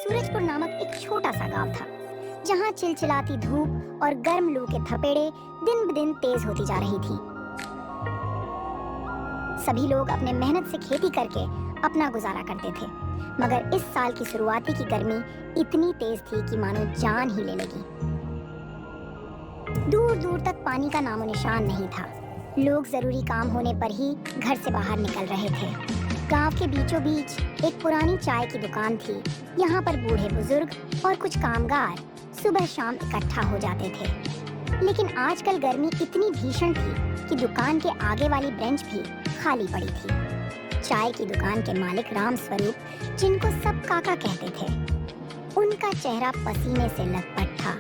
सूरजपुर नामक एक छोटा सा गांव था, जहां चिलचिलाती धूप और गर्म लू के थपेड़े दिन ब दिन तेज होती जा रही थी। सभी लोग अपने मेहनत से खेती करके अपना गुजारा करते थे, मगर इस साल की शुरुआती की गर्मी इतनी तेज थी कि मानो जान ही ले लेगी। दूर दूर तक पानी का नामो निशान नहीं था। लोग जरूरी काम होने पर ही घर से बाहर निकल रहे थे। गांव के बीचों बीच एक पुरानी चाय की दुकान थी। यहाँ पर बूढ़े बुजुर्ग और कुछ कामगार सुबह शाम इकट्ठा हो जाते थे। लेकिन आजकल गर्मी इतनी भीषण थी कि दुकान के आगे वाली बेंच भी खाली पड़ी थी। चाय की दुकान के मालिक राम स्वरूप, जिनको सब काका कहते थे, उनका चेहरा पसीने से लथपथ था।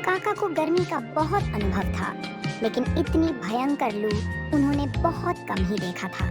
काका को गर्मी का बहुत अनुभव था, लेकिन इतनी भयंकर लू उन्होंने बहुत कम ही देखा था।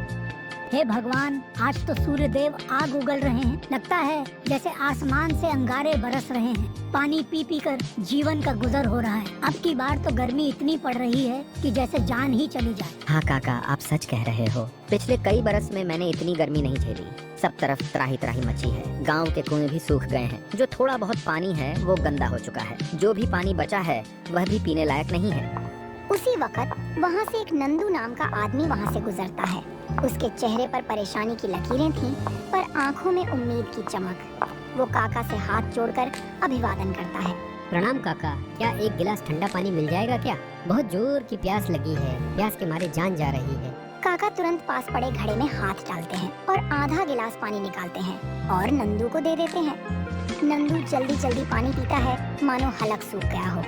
हे भगवान, आज तो सूर्य देव आग उगल रहे हैं। लगता है जैसे आसमान से अंगारे बरस रहे हैं। पानी पी पी कर जीवन का गुजर हो रहा है। अब की बार तो गर्मी इतनी पड़ रही है कि जैसे जान ही चली जाए। हाँ काका, आप सच कह रहे हो। पिछले कई बरस में मैंने इतनी गर्मी नहीं झेली। सब तरफ त्राही त्राही मची है। गांव के कुएं भी सूख गए हैं। जो थोड़ा बहुत पानी है वो गंदा हो चुका है। जो भी पानी बचा है वह भी पीने लायक नहीं है। उसी वक्त वहाँ से एक नंदू नाम का आदमी वहाँ से गुजरता है। उसके चेहरे पर परेशानी की लकीरें थीं, पर आंखों में उम्मीद की चमक। वो काका से हाथ जोड़कर अभिवादन करता है। प्रणाम काका, क्या एक गिलास ठंडा पानी मिल जाएगा क्या? बहुत जोर की प्यास लगी है। प्यास के मारे जान जा रही है। काका तुरंत पास पड़े घड़े में हाथ डालते हैं और आधा गिलास पानी निकालते हैं और नंदू को दे देते हैं। नंदू जल्दी जल्दी पानी पीता है, मानो हलक सूख गया हो।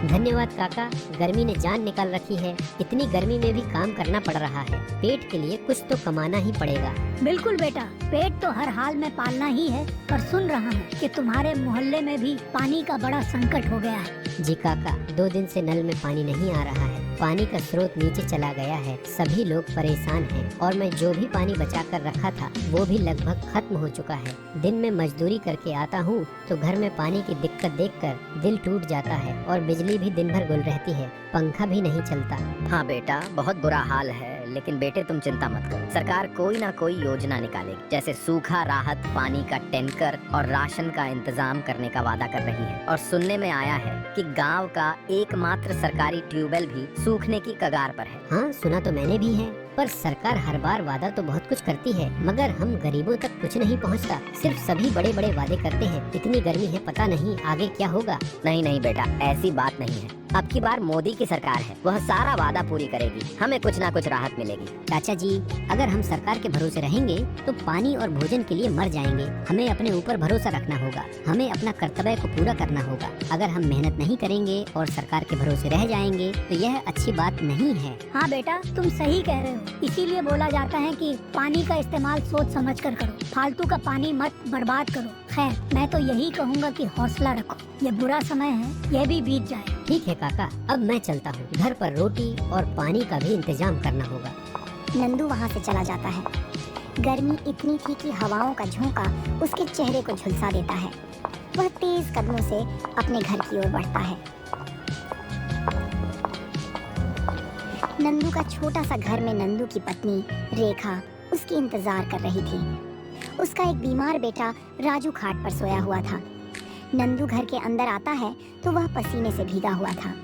धन्यवाद काका, गर्मी ने जान निकाल रखी है। इतनी गर्मी में भी काम करना पड़ रहा है। पेट के लिए कुछ तो कमाना ही पड़ेगा। बिल्कुल बेटा, पेट तो हर हाल में पालना ही है। पर सुन रहा हूँ कि तुम्हारे मोहल्ले में भी पानी का बड़ा संकट हो गया है। जी काका, 2 दिन से नल में पानी नहीं आ रहा है। पानी का स्रोत नीचे चला गया है। सभी लोग परेशान हैं और मैं जो भी पानी बचा कर रखा था वो भी लगभग खत्म हो चुका है। दिन में मजदूरी करके आता हूँ तो घर में पानी की दिक्कत देखकर दिल टूट जाता है और बिजली भी दिन भर गुल रहती है। पंखा भी नहीं चलता। हाँ बेटा, बहुत बुरा हाल है। लेकिन बेटे तुम चिंता मत करो, सरकार कोई ना कोई योजना निकालेगी। जैसे सूखा राहत, पानी का टैंकर और राशन का इंतजाम करने का वादा कर रही है। और सुनने में आया है कि गांव का एकमात्र सरकारी ट्यूबवेल भी सूखने की कगार पर है। हाँ, सुना तो मैंने भी है। पर सरकार हर बार वादा तो बहुत कुछ करती है, मगर हम गरीबों तक कुछ नहीं पहुंचता। सिर्फ सभी बड़े बड़े वादे करते हैं। इतनी गर्मी है, पता नहीं आगे क्या होगा। नहीं नहीं बेटा, ऐसी बात नहीं है। अब की बार मोदी की सरकार है, वह सारा वादा पूरी करेगी। हमें कुछ ना कुछ राहत मिलेगी। चाचा जी, अगर हम सरकार के भरोसे रहेंगे तो पानी और भोजन के लिए मर जाएंगे। हमें अपने ऊपर भरोसा रखना होगा। हमें अपना कर्तव्य को पूरा करना होगा। अगर हम मेहनत नहीं करेंगे और सरकार के भरोसे रह जाएंगे तो यह अच्छी बात नहीं है। हाँ बेटा, तुम सही कह रहे हो। इसीलिए बोला जाता है कि पानी का इस्तेमाल सोच समझ कर करो। फालतू का पानी मत बर्बाद करो। खैर, मैं तो यही कहूँगा कि हौसला रखो। ये बुरा समय है, यह भी बीत जाए। ठीक है काका, अब मैं चलता हूँ। घर पर रोटी और पानी का भी इंतजाम करना होगा। नंदू वहाँ से चला जाता है। गर्मी इतनी थी कि हवाओं का झोंका उसके चेहरे को झुलसा देता है। वह तेज कदमों से अपने घर की ओर बढ़ता है। नंदू का छोटा सा घर में नंदू की पत्नी रेखा उसकी इंतजार कर रही थी। उसका एक बीमार बेटा राजू खाट पर सोया हुआ था। नंदू घर के अंदर आता है तो वह पसीने से भीगा हुआ था।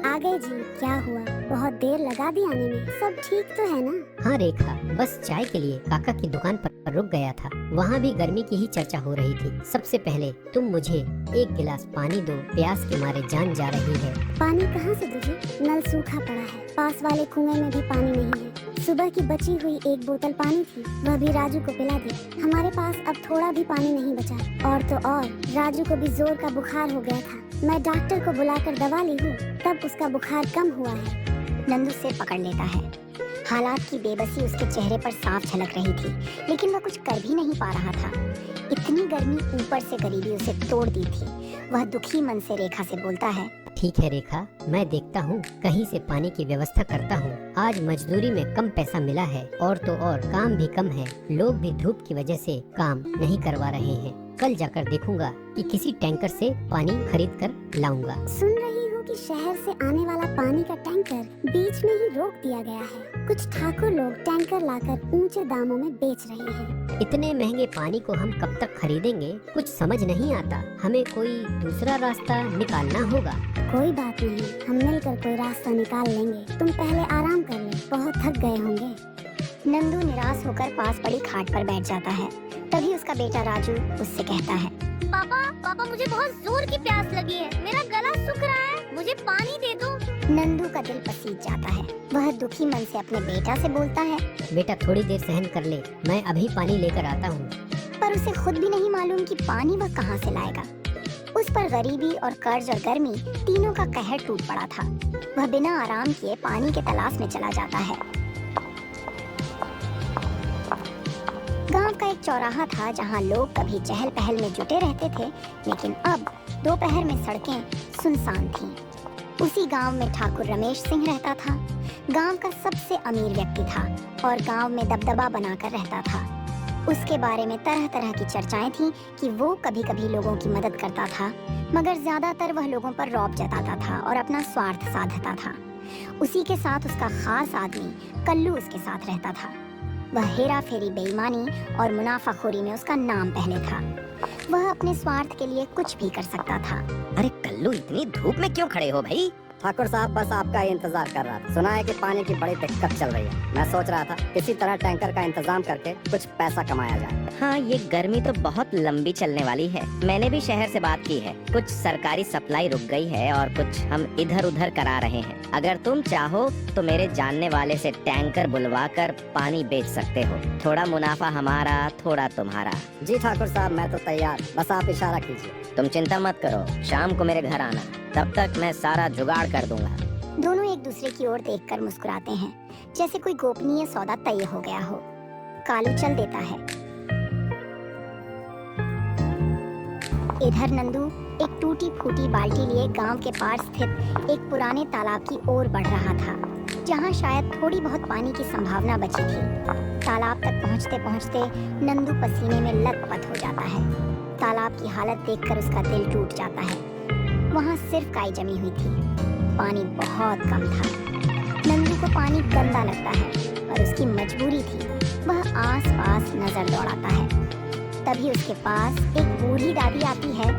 आ गए जी, क्या हुआ? बहुत देर लगा दी आने में। सब ठीक तो है ना? हाँ रेखा, बस चाय के लिए काका की दुकान पर रुक गया था। वहाँ भी गर्मी की ही चर्चा हो रही थी। सबसे पहले तुम मुझे एक गिलास पानी दो, प्यास के मारे जान जा रही है। पानी कहाँ से दूँ? नल सूखा पड़ा है। पास वाले कुएं में भी पानी नहीं है। सुबह की बची हुई एक बोतल पानी थी, वह भी राजू को पिला दी। हमारे पास अब थोड़ा भी पानी नहीं बचा। और तो और राजू को भी जोर का बुखार हो गया था। मैं डॉक्टर को बुलाकर दवा ली हूँ, तब उसका बुखार कम हुआ है। नंदू सिर पकड़ लेता है। हालात की बेबसी उसके चेहरे पर साफ झलक रही थी, लेकिन वह कुछ कर भी नहीं पा रहा था। इतनी गर्मी ऊपर से गरीबी उसे तोड़ दी थी। वह दुखी मन से रेखा से बोलता है, ठीक है रेखा, मैं देखता हूँ, कहीं से पानी की व्यवस्था करता हूँ। आज मजदूरी में कम पैसा मिला है और तो और काम भी कम है। लोग भी धूप की वजह से काम नहीं करवा रहे हैं। कल जाकर देखूंगा कि किसी टैंकर से पानी खरीद कर लाऊंगा। सुन रही हूँ कि शहर से आने वाला पानी का टैंकर बीच में ही रोक दिया गया है। कुछ ठाकुर लोग टैंकर लाकर ऊंचे दामों में बेच रहे हैं। इतने महंगे पानी को हम कब तक खरीदेंगे, कुछ समझ नहीं आता। हमें कोई दूसरा रास्ता निकालना होगा। कोई बात नहीं, हम मिलकर कोई रास्ता निकाल लेंगे। तुम पहले आराम कर लो, बहुत थक गए होंगे। नंदू निराश होकर पास पड़ी खाट पर बैठ जाता है। तभी उसका बेटा राजू उससे कहता है, पापा मुझे बहुत जोर की प्यास लगी है, मेरा गला सूख रहा है, मुझे पानी दे दो। नंदू का दिल पसीज जाता है। वह दुखी मन से अपने बेटा से बोलता है, बेटा थोड़ी देर सहन कर ले, मैं अभी पानी लेकर आता हूँ। पर उसे खुद भी नहीं मालूम कि पानी वह कहाँ से लाएगा। उस पर गरीबी और कर्ज और गर्मी तीनों का कहर टूट पड़ा था। वह बिना आराम किए पानी के तलाश में चला जाता है। गांव का एक चौराहा था जहां लोग कभी चहल पहल में जुटे रहते थे, लेकिन अब दोपहर में सड़कें सुनसान थीं। उसी गांव में ठाकुर रमेश सिंह रहता था। गांव का सबसे अमीर व्यक्ति था और गांव में दबदबा बनाकर रहता था। उसके बारे में तरह तरह की चर्चाएं थीं कि वो कभी कभी लोगों की मदद करता था, मगर ज्यादातर वह लोगों पर रौब जताता था और अपना स्वार्थ साधता था। उसी के साथ उसका खास आदमी कल्लू उसके साथ रहता था। वह हेरा फेरी, बेईमानी और मुनाफाखोरी में उसका नाम पहले था। वह अपने स्वार्थ के लिए कुछ भी कर सकता था। अरे कल्लू, इतनी धूप में क्यों खड़े हो भाई? ठाकुर साहब बस आपका ही इंतजार कर रहा था। सुना है कि पानी की बड़ी दिक्कत चल रही है। मैं सोच रहा था किसी तरह टैंकर का इंतजाम करके कुछ पैसा कमाया जाए। हाँ, ये गर्मी तो बहुत लंबी चलने वाली है। मैंने भी शहर से बात की है। कुछ सरकारी सप्लाई रुक गई है और कुछ हम इधर उधर करा रहे हैं। अगर तुम चाहो तो मेरे जानने वाले से टैंकर बुलवा कर पानी बेच सकते हो। थोड़ा मुनाफा हमारा, थोड़ा तुम्हारा। जी ठाकुर साहब, मैं तो तैयार, बस आप इशारा कीजिए। तुम चिंता मत करो, शाम को मेरे घर आना, तब तक मैं सारा जुगाड़ कर दूंगा। दोनों एक दूसरे की ओर देखकर मुस्कुराते हैं, जैसे कोई गोपनीय सौदा तय हो गया हो। कालू चल देता है। इधर नंदू एक टूटी फूटी बाल्टी लिए गांव के पास स्थित एक पुराने तालाब की ओर बढ़ रहा था, जहां शायद थोड़ी बहुत पानी की संभावना बची थी। तालाब तक पहुंचते पहुंचते नंदू पसीने में लथपथ हो जाता है। तालाब की हालत देखकर उसका दिल टूट जाता है। वहाँ सिर्फ काई जमी हुई थी, पानी बहुत कम था। नंदू को पानी गंदा लगता है, पर उसकी मजबूरी थी। वह आस-पास नजर दौड़ाता है। तभी उसके पास एक बूढ़ी दादी आती है।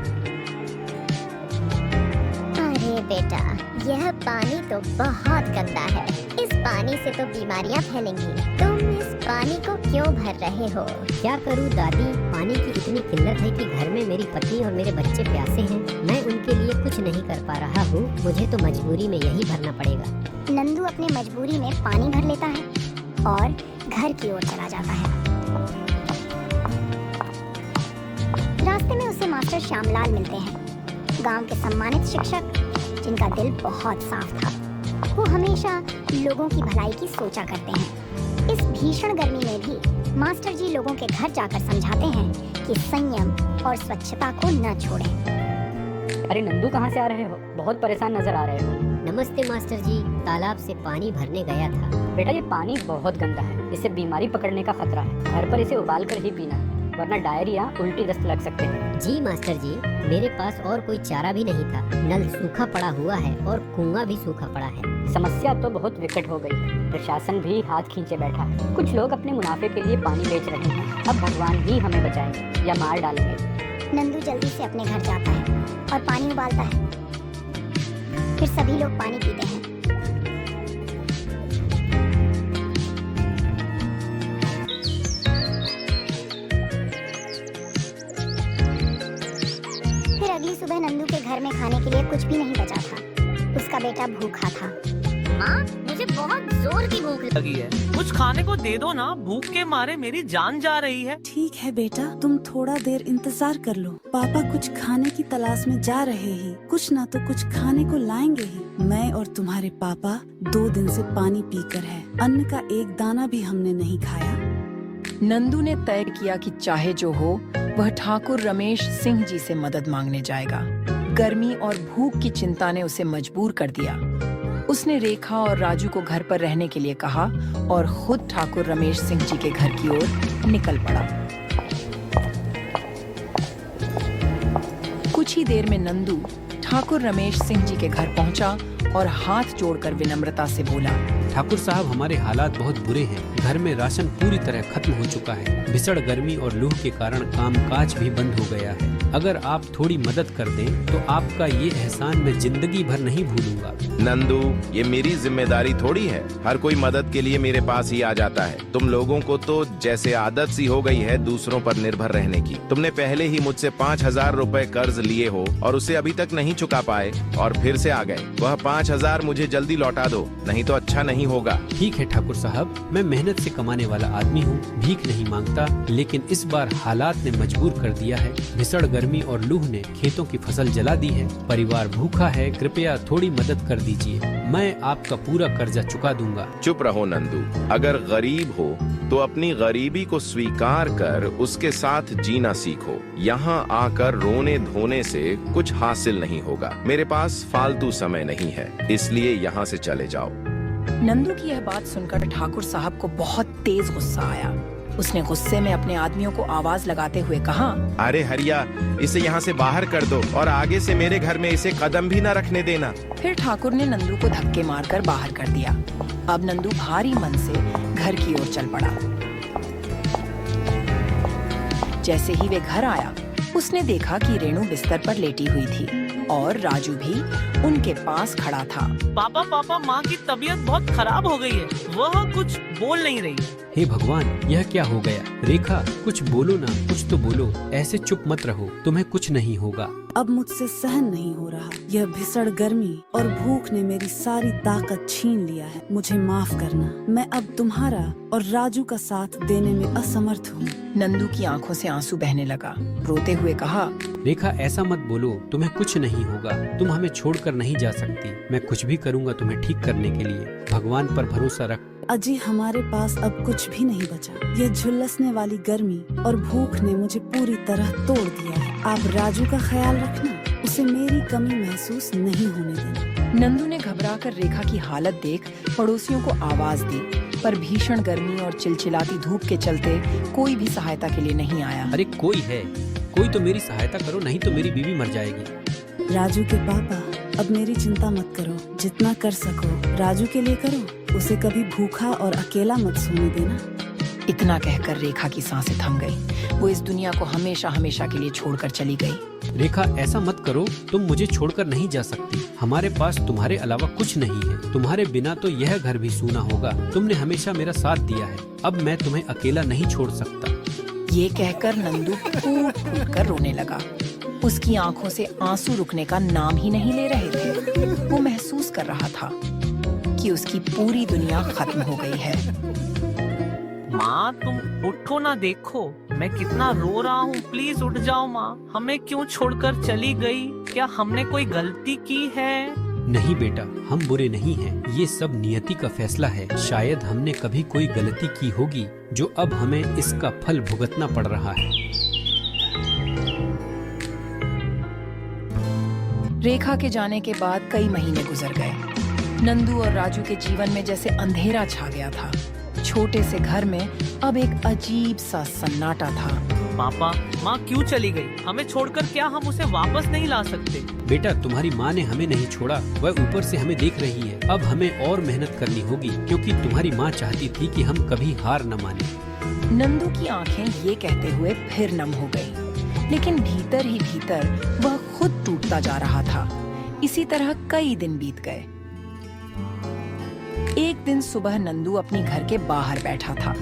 अरे बेटा, यह पानी तो बहुत गंदा है। इस पानी से तो बीमारियां फैलेंगी। तुम इस पानी को क्यों भर रहे हो? क्या करूं दादी, पानी की इतनी किल्लत है कि घर में मेरी पत्नी और मेरे बच्चे प्यासे हैं। मैं उनके लिए कुछ नहीं कर पा रहा हूँ। मुझे तो मजबूरी में यही भरना पड़ेगा। नंदू अपने मजबूरी में पानी भर लेता है और घर की ओर चला जाता है। रास्ते में उसे मास्टर श्यामलाल मिलते हैं, गांव के सम्मानित शिक्षक जिनका दिल बहुत साफ था। वो हमेशा लोगों की भलाई की सोचा करते हैं। इस भीषण गर्मी में भी मास्टर जी लोगों के घर जाकर समझाते हैं कि संयम और स्वच्छता को न छोड़ें। अरे नंदू, कहाँ से आ रहे हो? बहुत परेशान नजर आ रहे हो। नमस्ते मास्टर जी, तालाब से पानी भरने गया था। बेटा, ये पानी बहुत गंदा है, इससे बीमारी पकड़ने का खतरा है। घर पर इसे उबाल कर ही पीना, वरना डायरिया, उल्टी दस्त लग सकते हैं। जी मास्टर जी, मेरे पास और कोई चारा भी नहीं था। नल सूखा पड़ा हुआ है और कुआं भी सूखा पड़ा है। समस्या तो बहुत विकट हो गई है। प्रशासन भी हाथ खींचे बैठा है। कुछ लोग अपने मुनाफे के लिए पानी बेच रहे हैं। अब भगवान ही हमें बचाएंगे या मार डालेंगे। नंदू जल्दी से अपने घर जाता है और पानी उबालता है। फिर सभी लोग पानी पीते हैं। फिर अगली सुबह नंदू के घर में खाने के लिए कुछ भी नहीं बचा था। उसका बेटा भूखा था। माँ, मुझे बहुत जोर की भूख लगी है, कुछ खाने को दे दो ना, भूख के मारे मेरी जान जा रही है। ठीक है बेटा, तुम थोड़ा देर इंतजार कर लो। पापा कुछ खाने की तलाश में जा रहे ही, कुछ ना तो कुछ खाने को लाएंगे ही। मैं और तुम्हारे पापा 2 दिन से पानी पीकर है, अन्न का एक दाना भी हमने नहीं खाया। नंदू ने तय किया कि चाहे जो हो, वह ठाकुर रमेश सिंह जी से मदद मांगने जाएगा। गर्मी और भूख की चिंता ने उसे मजबूर कर दिया। उसने रेखा और राजू को घर पर रहने के लिए कहा और खुद ठाकुर रमेश सिंह जी के घर की ओर निकल पड़ा। कुछ ही देर में नंदू ठाकुर रमेश सिंह जी के घर पहुंचा और हाथ जोड़कर विनम्रता से बोला, ठाकुर साहब, हमारे हालात बहुत बुरे हैं। घर में राशन पूरी तरह खत्म हो चुका है। भीषण गर्मी और लूह के कारण कामकाज भी बंद हो गया है। अगर आप थोड़ी मदद कर दें तो आपका ये एहसान मैं जिंदगी भर नहीं भूलूंगा। नंदू, ये मेरी जिम्मेदारी थोड़ी है। हर कोई मदद के लिए मेरे पास ही आ जाता है। तुम लोगों को तो जैसे आदत सी हो गई है दूसरों पर निर्भर रहने की। तुमने पहले ही मुझसे 5,000 रुपए कर्ज लिए हो और उसे अभी तक नहीं चुका पाए और फिर से आ गए। वह 5,000 मुझे जल्दी लौटा दो, नहीं तो अच्छा नहीं होगा। ठीक है ठाकुर साहब, मैं मेहनत से कमाने वाला आदमी हूँ, भीख नहीं मांगता, लेकिन इस बार हालात ने मजबूर कर दिया है। भीषण गर्मी और लूह ने खेतों की फसल जला दी है। परिवार भूखा है, कृपया थोड़ी मदद कर दीजिए। मैं आपका पूरा कर्जा चुका दूंगा। चुप रहो नंदू, अगर गरीब हो तो अपनी गरीबी को स्वीकार कर उसके साथ जीना सीखो। यहाँ आकर रोने धोने से कुछ हासिल नहीं होगा। मेरे पास फालतू समय नहीं है, इसलिए यहाँ से चले जाओ। नंदू की यह बात सुनकर ठाकुर साहब को बहुत तेज गुस्सा आया। उसने गुस्से में अपने आदमियों को आवाज लगाते हुए कहा, अरे हरिया, इसे यहाँ से बाहर कर दो और आगे से मेरे घर में इसे कदम भी न रखने देना। फिर ठाकुर ने नंदू को धक्के मारकर बाहर कर दिया। अब नंदू भारी मन से घर की ओर चल पड़ा। जैसे ही वे घर आया, उसने देखा कि रेणु बिस्तर पर लेटी हुई थी और राजू भी उनके पास खड़ा था। पापा पापा, माँ की तबीयत बहुत खराब हो गई है, वह कुछ बोल नहीं रही है। हे भगवान, यह क्या हो गया? रेखा, कुछ बोलो ना, कुछ तो बोलो। ऐसे चुप मत रहो, तुम्हें कुछ नहीं होगा। अब मुझसे सहन नहीं हो रहा। यह भीषण गर्मी और भूख ने मेरी सारी ताकत छीन लिया है। मुझे माफ करना, मैं अब तुम्हारा और राजू का साथ देने में असमर्थ हूँ। नंदू की आंखों से आंसू बहने लगा। रोते हुए कहा, रेखा, ऐसा मत बोलो, तुम्हें कुछ नहीं होगा। तुम हमें छोड़कर नहीं जा सकती। मैं कुछ भी करूँगा तुम्हें ठीक करने के लिए। भगवान पर भरोसा रख। अजी, हमारे पास अब कुछ भी नहीं बचा। यह झुलसने वाली गर्मी और भूख ने मुझे पूरी तरह तोड़ दिया है। आप राजू का ख्याल रखना, उसे मेरी कमी महसूस नहीं होने देना। नंदू ने घबराकर रेखा की हालत देख पड़ोसियों को आवाज दी, पर भीषण गर्मी और चिलचिलाती धूप के चलते कोई भी सहायता के लिए नहीं आया। अरे कोई है, कोई तो मेरी सहायता करो, नहीं तो मेरी बीवी मर जाएगी। राजू के पापा, अब मेरी चिंता मत करो। जितना कर सको राजू के लिए करो। उसे कभी भूखा और अकेला मत सोने देना। इतना कहकर रेखा की सांसें थम गई। वो इस दुनिया को हमेशा हमेशा के लिए छोड़कर चली गई। रेखा, ऐसा मत करो, तुम मुझे छोड़कर नहीं जा सकती। हमारे पास तुम्हारे अलावा कुछ नहीं है। तुम्हारे बिना तो यह घर भी सूना होगा। तुमने हमेशा मेरा साथ दिया है, अब मैं तुम्हें अकेला नहीं छोड़ सकता। ये कहकर नंदू फूट फूट कर रोने लगा। उसकी आंखों से आंसू रुकने का नाम ही नहीं ले रहे थे। वो महसूस कर रहा था कि उसकी पूरी दुनिया खत्म हो गई है। माँ, तुम उठो ना, देखो मैं कितना रो रहा हूँ। प्लीज उठ जाओ माँ, हमें क्यों छोड़कर चली गई? क्या हमने कोई गलती की है? नहीं बेटा, हम बुरे नहीं हैं। ये सब नियति का फैसला है। शायद हमने कभी कोई गलती की होगी जो अब हमें इसका फल भुगतना पड़ रहा है। रेखा के जाने के बाद कई महीने गुजर गए। नंदू और राजू के जीवन में जैसे अंधेरा छा गया था। छोटे से घर में अब एक अजीब सा सन्नाटा था। पापा, माँ क्यों चली गई? हमें छोड़कर क्या हम उसे वापस नहीं ला सकते? बेटा, तुम्हारी माँ ने हमें नहीं छोड़ा, वह ऊपर से हमें देख रही है। अब हमें और मेहनत करनी होगी, क्योंकि तुम्हारी माँ चाहती थी कि हम कभी हार न माने। नंदू की आंखें ये कहते हुए फिर नम हो गईं, लेकिन भीतर ही भीतर वह खुद टूटता जा रहा था। इसी तरह कई दिन बीत गए। एक दिन सुबह नंदू अपनी घर के बाहर बैठा था।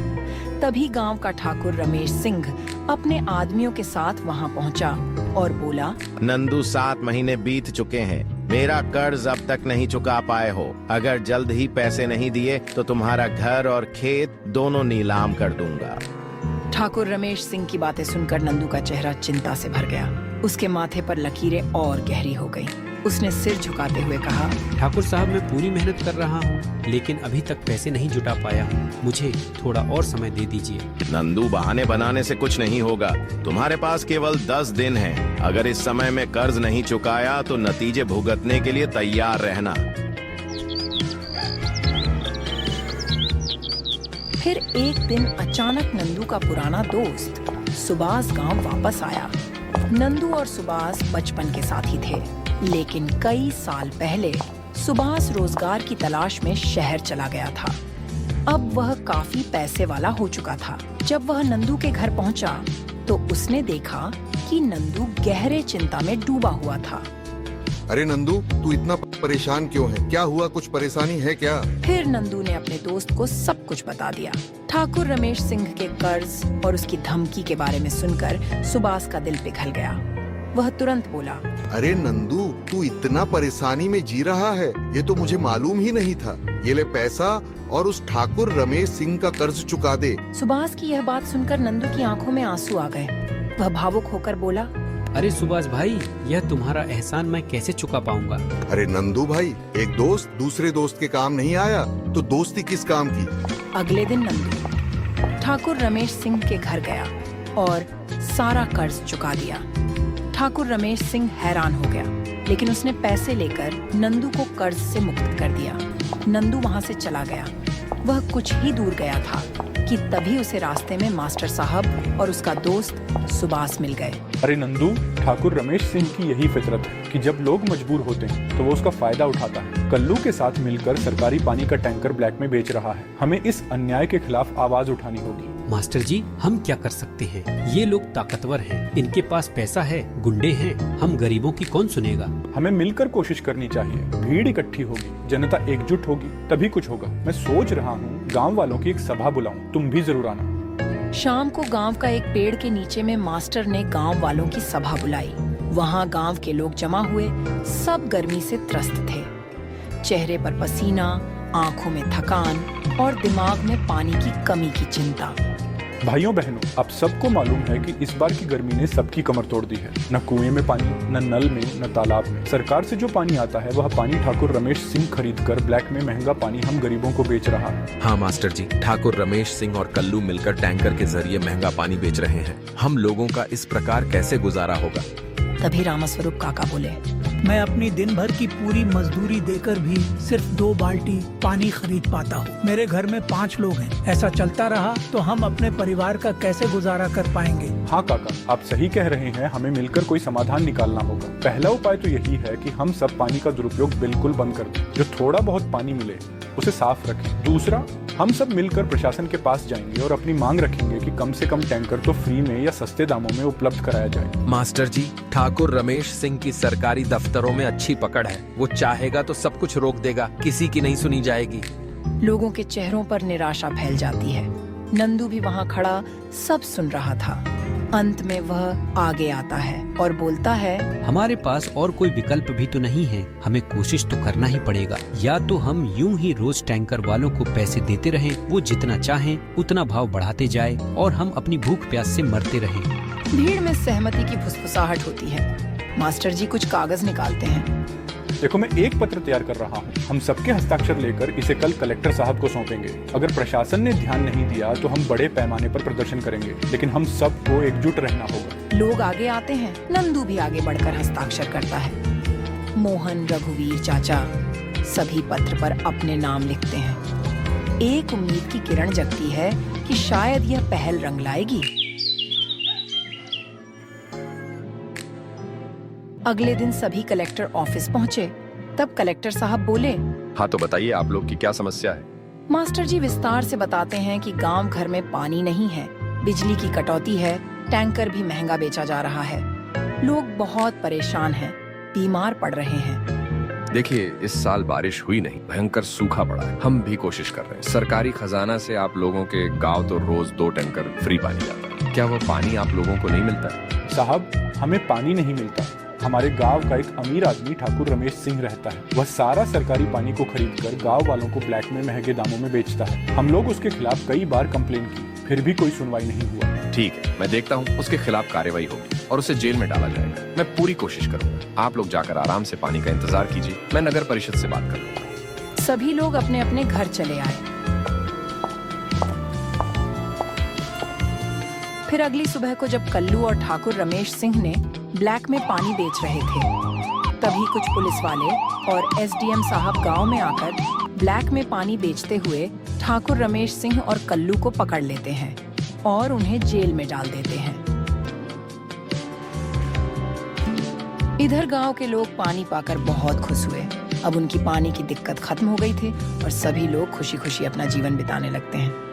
तभी गांव का ठाकुर रमेश सिंह अपने आदमियों के साथ वहां पहुंचा और बोला, नंदू, 7 महीने बीत चुके हैं। मेरा कर्ज अब तक नहीं चुका पाए हो। अगर जल्द ही पैसे नहीं दिए तो तुम्हारा घर और खेत दोनों नीलाम कर दूंगा। ठाकुर रमेश सिंह की बातें सुनकर नंदू का चेहरा चिंता से भर गया। उसके माथे पर लकीरें और गहरी हो गईं। उसने सिर झुकाते हुए कहा, ठाकुर साहब, मैं पूरी मेहनत कर रहा हूँ, लेकिन अभी तक पैसे नहीं जुटा पाया हूँ। मुझे थोड़ा और समय दे दीजिए। नंदू, बहाने बनाने से कुछ नहीं होगा। तुम्हारे पास केवल 10 दिन हैं। अगर इस समय में कर्ज नहीं चुकाया तो नतीजे भुगतने के लिए तैयार रहना। फिर एक दिन अचानक नंदू का पुराना दोस्त सुभाष गांव वापस आया। नंदू और सुभाष बचपन के साथी थे, लेकिन कई साल पहले सुभाष रोजगार की तलाश में शहर चला गया था। अब वह काफी पैसे वाला हो चुका था। जब वह नंदू के घर पहुंचा तो उसने देखा कि नंदू गहरे चिंता में डूबा हुआ था। अरे नंदू, तू इतना परेशान क्यों है? क्या हुआ? कुछ परेशानी है क्या? फिर नंदू ने अपने दोस्त को सब कुछ बता दिया। ठाकुर रमेश सिंह के कर्ज और उसकी धमकी के बारे में सुनकर सुभाष का दिल पिघल गया। वह तुरंत बोला, अरे नंदू, तू इतना परेशानी में जी रहा है, ये तो मुझे मालूम ही नहीं था। ये ले पैसा और उस ठाकुर रमेश सिंह का कर्ज चुका दे। सुभाष की यह बात सुनकर नंदू की आंखों में आंसू आ गए। वह भावुक होकर बोला, अरे सुभाष भाई, यह तुम्हारा एहसान मैं कैसे चुका पाऊंगा? अरे नंदू भाई, एक दोस्त दूसरे दोस्त के काम नहीं आया तो दोस्ती किस काम की? अगले दिन नंदू ठाकुर रमेश सिंह के घर गया और सारा कर्ज चुका दिया। ठाकुर रमेश सिंह हैरान हो गया, लेकिन उसने पैसे लेकर नंदू को कर्ज से मुक्त कर दिया। नंदू वहाँ से चला गया। वह कुछ ही दूर गया था कि तभी उसे रास्ते में मास्टर साहब और उसका दोस्त सुभाष मिल गए। अरे नंदू, ठाकुर रमेश सिंह की यही फितरत है कि जब लोग मजबूर होते हैं तो वो उसका फायदा उठाता है। कल्लू के साथ मिलकर सरकारी पानी का टैंकर ब्लैक में बेच रहा है। हमें इस अन्याय के खिलाफ आवाज उठानी होगी। मास्टर जी, हम क्या कर सकते हैं? ये लोग ताकतवर हैं, इनके पास पैसा है, गुंडे हैं, हम गरीबों की कौन सुनेगा? हमें मिलकर कोशिश करनी चाहिए। भीड़ इकट्ठी होगी, जनता एकजुट होगी, तभी कुछ होगा। मैं सोच रहा हूँ गाँव वालों की एक सभा बुलाऊं, तुम भी जरूर आना। शाम को गांव का एक पेड़ के नीचे में मास्टर ने गांव वालों की सभा बुलाई। वहां गांव के लोग जमा हुए, सब गर्मी से त्रस्त थे। चेहरे पर पसीना, आंखों में थकान और दिमाग में पानी की कमी की चिंता। भाइयों बहनों, अब सबको मालूम है कि इस बार की गर्मी ने सबकी कमर तोड़ दी है। न कुएं में पानी, न नल में, न तालाब में। सरकार से जो पानी आता है वह पानी ठाकुर रमेश सिंह खरीद कर ब्लैक में महंगा पानी हम गरीबों को बेच रहा है। हाँ मास्टर जी, ठाकुर रमेश सिंह और कल्लू मिलकर टैंकर के जरिए महंगा पानी बेच रहे हैं। हम लोगों का इस प्रकार कैसे गुजारा होगा? तभी रामस्वरूप काका बोले, मैं अपनी दिन भर की पूरी मजदूरी देकर भी सिर्फ 2 बाल्टी पानी खरीद पाता हूँ। मेरे घर में 5 लोग हैं। ऐसा चलता रहा तो हम अपने परिवार का कैसे गुजारा कर पाएंगे? हाँ काका, आप सही कह रहे हैं। हमें मिलकर कोई समाधान निकालना होगा। पहला उपाय तो यही है कि हम सब पानी का दुरुपयोग बिल्कुल बंद कर दें। जो थोड़ा बहुत पानी मिले उसे साफ रखें। दूसरा, हम सब मिलकर प्रशासन के पास जाएंगे और अपनी मांग रखेंगे कि कम से कम टैंकर तो फ्री में या सस्ते दामों में उपलब्ध कराया जाए। मास्टर जी, ठाकुर रमेश सिंह की सरकारी दफ्तरों में अच्छी पकड़ है। वो चाहेगा तो सब कुछ रोक देगा, किसी की नहीं सुनी जाएगी। लोगों के चेहरों पर निराशा फैल जाती है। नंदू भी वहाँ खड़ा सब सुन रहा था। अंत में वह आगे आता है और बोलता है, हमारे पास और कोई विकल्प भी तो नहीं है। हमें कोशिश तो करना ही पड़ेगा। या तो हम यूं ही रोज टैंकर वालों को पैसे देते रहें, वो जितना चाहें उतना भाव बढ़ाते जाए और हम अपनी भूख प्यास से मरते रहें। भीड़ में सहमति की फुसफुसाहट होती है। मास्टर जी कुछ कागज निकालते हैं। देखो, मैं एक पत्र तैयार कर रहा हूँ। हम सबके हस्ताक्षर लेकर इसे कल कलेक्टर साहब को सौंपेंगे। अगर प्रशासन ने ध्यान नहीं दिया तो हम बड़े पैमाने पर प्रदर्शन करेंगे, लेकिन हम सबको एकजुट रहना होगा। लोग आगे आते हैं। नंदू भी आगे बढ़कर हस्ताक्षर करता है। मोहन, रघुवीर चाचा सभी पत्र पर अपने नाम लिखते हैं। एक उम्मीद की किरण जगती है कि शायद यह पहल रंग लाएगी। अगले दिन सभी कलेक्टर ऑफिस पहुंचे। तब कलेक्टर साहब बोले, हाँ तो बताइए आप लोग की क्या समस्या है? मास्टर जी विस्तार से बताते हैं कि गांव घर में पानी नहीं है, बिजली की कटौती है, टैंकर भी महंगा बेचा जा रहा है। लोग बहुत परेशान हैं, बीमार पड़ रहे हैं। देखिए, इस साल बारिश हुई नहीं, भयंकर सूखा पड़ा है। हम भी कोशिश कर रहे हैं। सरकारी खजाना से आप लोगों के गाँव तो रोज 2 टैंकर फ्री पानी जाता है। क्या वो पानी आप लोगों को नहीं मिलता है? साहब, हमें पानी नहीं मिलता। हमारे गांव का एक अमीर आदमी ठाकुर रमेश सिंह रहता है। वह सारा सरकारी पानी को खरीदकर गांव वालों को ब्लैक में महंगे दामों में बेचता है। हम लोग उसके खिलाफ कई बार कंप्लेन की, फिर भी कोई सुनवाई नहीं हुआ। ठीक है, मैं देखता हूँ। उसके खिलाफ कार्रवाई होगी और उसे जेल में डाला जाएगा। मैं पूरी कोशिश करूंगा। आप लोग जाकर आराम से पानी का इंतजार कीजिए। मैं नगर परिषद से बात कर लूंगा। सभी लोग अपने अपने घर चले आए। फिर अगली सुबह को जब कल्लू और ठाकुर रमेश सिंह ने ब्लैक में पानी बेच रहे थे, तभी कुछ पुलिस वाले और एसडीएम साहब गांव में आकर ब्लैक में पानी बेचते हुए ठाकुर रमेश सिंह और कल्लू को पकड़ लेते हैं और उन्हें जेल में डाल देते हैं। इधर गांव के लोग पानी पाकर बहुत खुश हुए। अब उनकी पानी की दिक्कत खत्म हो गई थी और सभी लोग खुशी खुशी अपना जीवन बिताने लगते हैं।